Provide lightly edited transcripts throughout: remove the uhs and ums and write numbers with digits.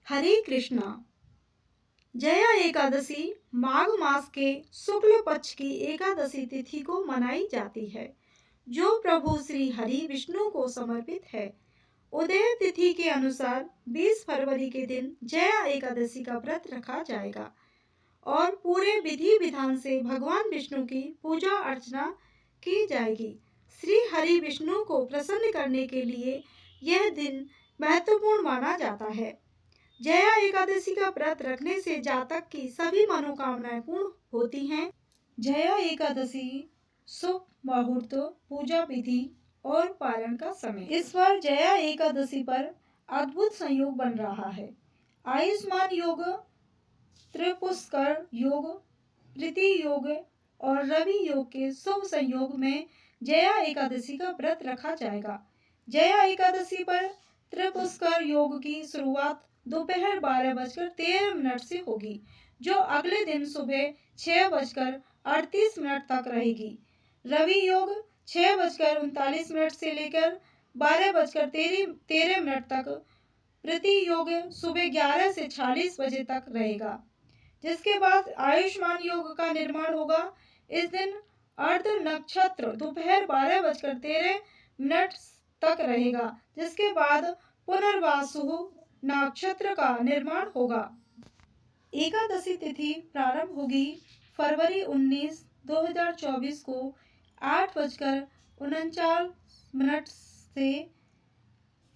हरे कृष्णा। जया एकादशी माघ मास के शुक्ल पक्ष की एकादशी तिथि को मनाई जाती है, जो प्रभु श्री हरि विष्णु को समर्पित है। उदय तिथि के अनुसार 20 फरवरी के दिन जया एकादशी का व्रत रखा जाएगा और पूरे विधि विधान से भगवान विष्णु की पूजा अर्चना की जाएगी। श्री हरि विष्णु को प्रसन्न करने के लिए यह दिन महत्वपूर्ण माना जाता है। जया एकादशी का व्रत रखने से जातक की सभी मनोकामनाएं पूर्ण होती हैं। जया एकादशी शुभ मुहूर्त, पूजा विधि और पारण का समय। इस बार जया एकादशी पर अद्भुत संयोग बन रहा है। आयुष्मान योग, त्रिपुष्कर योग, प्रीति योग और रवि योग के शुभ संयोग में जया एकादशी का व्रत रखा जाएगा। जया एकादशी पर त्रिपुष्कर योग की शुरुआत दोपहर 12:13 से होगी, जो अगले दिन सुबह 6:38 तक रहेगी। रवि योग 6:39 से लेकर 12:13 तक, प्रीति योग सुबह 11 से 46 बजे तक रहेगा, जिसके बाद आयुष्मान योग का निर्माण होगा। इस दिन अर्ध नक्षत्र दोपहर 12:13 तक रहेगा, जिसके बाद पुनर्वासु नक्षत्र का निर्माण होगा। एकादशी तिथि प्रारंभ होगी फरवरी 19, 2024 को 8:39 से।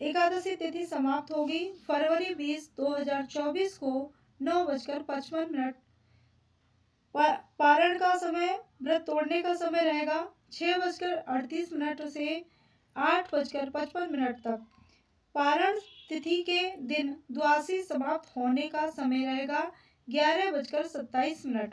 एकादशी तिथि समाप्त होगी फरवरी 20, 2024 को 9:55। पारण का समय, व्रत तोड़ने का समय रहेगा 6:38 से 8:55 तक। पारण तिथि के दिन द्वादशी समाप्त होने का समय रहेगा 11:27।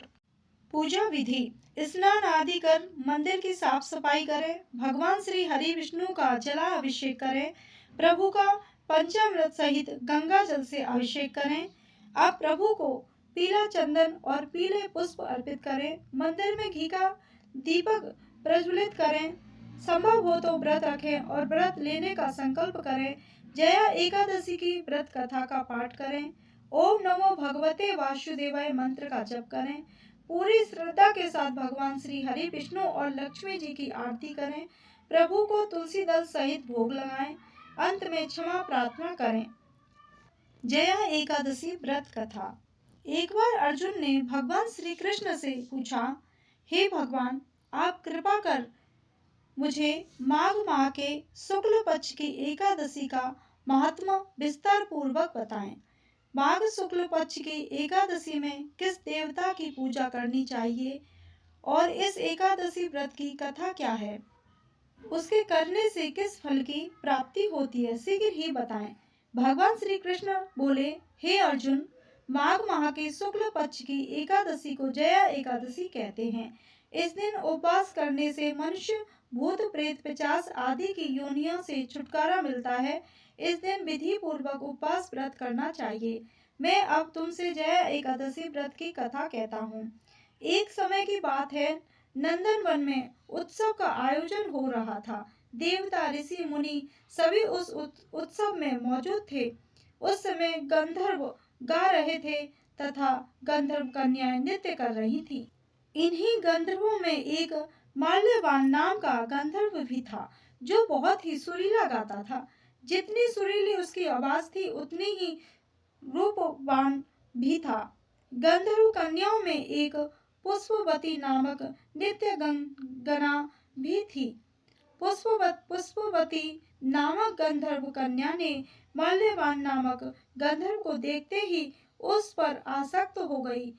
पूजा विधि: स्नान आदि कर मंदिर की साफ सफाई करें। भगवान श्री हरि विष्णु का जला अभिषेक करें। प्रभु का पंचामृत सहित गंगा जल से अभिषेक करें। आप प्रभु को पीला चंदन और पीले पुष्प अर्पित करें। मंदिर में घी का दीपक प्रज्वलित करें। संभव हो तो व्रत रखें और व्रत लेने का संकल्प करें। जया एकादशी की व्रत कथा का पाठ करें। ओम नमो भगवते वासुदेवाय मंत्र का जप करें। पूरी श्रद्धा के साथ भगवान श्री हरि विष्णु और लक्ष्मी जी की आरती करें। प्रभु को तुलसी दल सहित भोग लगाएं। अंत में क्षमा प्रार्थना करें। जया एकादशी व्रत कथा। एक बार अर्जुन ने भगवान श्री कृष्ण से पूछा, हे भगवान, आप कृपा कर मुझे माघ माह के शुक्ल पक्ष की एकादशी का महात्मा विस्तार पूर्वक बताएं। माघ शुक्ल पक्ष की एकादशी में किस देवता की पूजा करनी चाहिए और इस एकादशी व्रत की कथा क्या है, उसके करने से किस फल की प्राप्ति होती है, शीघ्र ही बताएं। भगवान श्री कृष्ण बोले, हे अर्जुन, माघ माह के शुक्ल पक्ष की एकादशी को जया एकादशी कहते हैं। इस दिन उपवास करने से मनुष्य, भूत प्रेत, पिशाच आदि की योनियों से छुटकारा मिलता है। इस दिन विधि पूर्वक उपवास व्रत करना चाहिए। मैं अब तुमसे जया एकादशी व्रत की कथा कहता हूँ। एक समय की बात है, नंदन वन में उत्सव का आयोजन हो रहा था। देवता, ऋषि, मुनि सभी उस उत्सव में मौजूद थे। उस समय गंधर्व गा रहे थे तथा गंधर्व कन्याएं नृत्य कर रही थी। इन्हीं गंधर्वों में एक माल्यवान नाम का गंधर्व भी था, जो बहुत ही सुरीला गाता था। जितनी सुरीली उसकी आवाज थी, उतनी ही रूपवान भी था। गंधर्व कन्याओं में एक पुष्पवती नामक नित्य गंगा भी थी। पुष्पवती नामक गंधर्व कन्या ने माल्यवान नामक गंधर्व को देखते ही उस पर आसक्त हो गई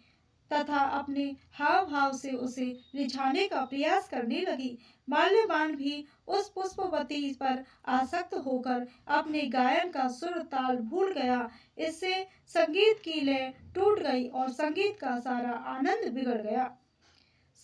तथा अपने हाव भाव से उसे रिझाने का प्रयास करने लगी। माल्यवान भी उस पुष्पवती पर आसक्त होकर अपने गायन का सुर ताल भूल गया। इससे संगीत की लय टूट गई और संगीत का सारा आनंद बिगड़ गया।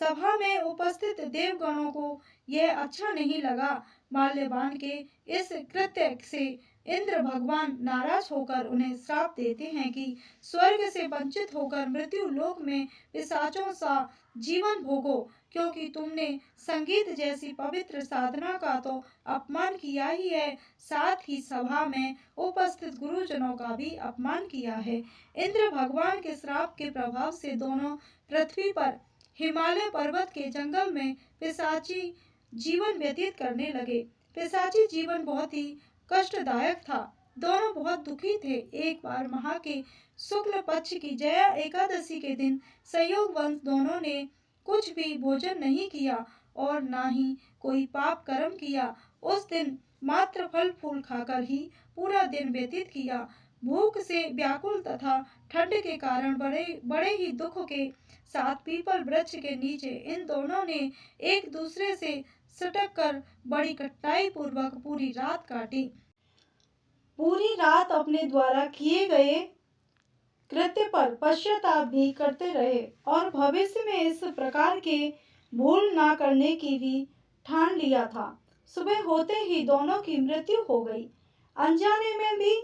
सभा में उपस्थित देवगणों को यह अच्छा नहीं लगा। माल्यवान के इस कृत्य से इंद्र भगवान नाराज होकर उन्हें श्राप देते हैं कि स्वर्ग से वंचित होकर मृत्यु लोक में पिशाचों सा जीवन भोगो, क्योंकि तुमने संगीत जैसी पवित्र साधना का तो अपमान किया ही है, साथ ही सभा में उपस्थित गुरुजनों का भी अपमान किया है। इंद्र भगवान के श्राप के प्रभाव से दोनों पृथ्वी पर हिमालय पर्वत के जंगल में पिशाची जीवन व्यतीत करने लगे। पिशाची जीवन बहुत ही कष्टदायक था। दोनों बहुत दुखी थे। एक बार माह के शुक्ल पक्ष की जया एकादशी के दिन संयोगवश दोनों ने कुछ भी भोजन नहीं किया और ना ही कोई पाप कर्म किया। उस दिन मात्र फल फूल खाकर ही पूरा दिन व्यतीत किया। भूख से व्याकुल तथा ठंड के कारण बड़े ही दुख के साथ पीपल वृक्ष के नीचे इन दोनों ने एक दूसरे से सटक कर बड़ी कठिनाई पूर्वक पूरी रात काटी। पूरी रात अपने द्वारा किए गए कृत्य पर पश्चाताप भी करते रहे और भविष्य में इस प्रकार के भूल ना करने की भी ठान लिया था। सुबह होते ही दोनों की मृत्यु हो गई। अनजाने में भी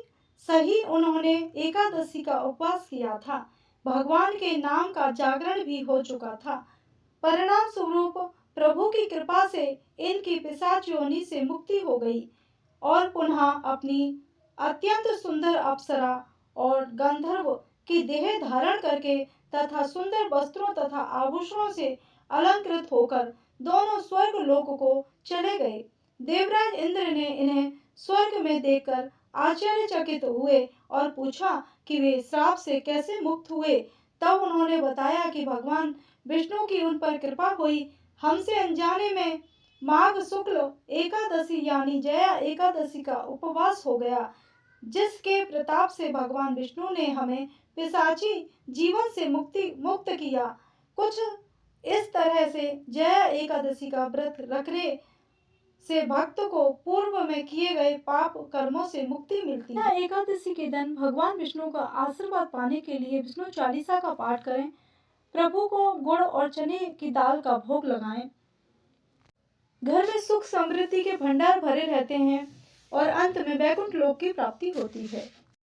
सही उन्होंने एकादशी का उपवास किया था। भगवान के नाम का जागरण भी हो चुका था। परिणाम स्वरूप प्रभु की कृपा से इनकी पिशाच योनि से मुक्ति हो गई और पुनः अपनी अत्यंत सुंदर अप्सरा और गंधर्व की देह धारण करके तथा सुंदर वस्त्रों तथा आभूषणों से अलंकृत होकर दोनों स्वर्ग लोक को चले गए। देवराज इंद्र ने इन्हें स्वर्ग में देखकर आश्चर्यचकित हुए और पूछा कि वे श्राप से कैसे मुक्त हुए। तब उन्होंने बताया कि भगवान विष्णु की उन पर कृपा हुई। हमसे अनजाने में माघ शुक्ल एकादशी यानी जया एकादशी का उपवास हो गया, जिसके प्रताप से भगवान विष्णु ने हमें पिशाची जीवन से मुक्त किया। कुछ इस तरह से जया एकादशी का व्रत रखने से भक्त को पूर्व में किए गए पाप कर्मों से मुक्ति मिलती है। एकादशी के दिन भगवान विष्णु का आशीर्वाद पाने के लिए विष्णु चालीसा का पाठ करें। प्रभु को गुड़ और चने की दाल का भोग लगाएं। घर में सुख समृद्धि के भंडार भरे रहते हैं और अंत में वैकुंठ लोक की प्राप्ति होती है।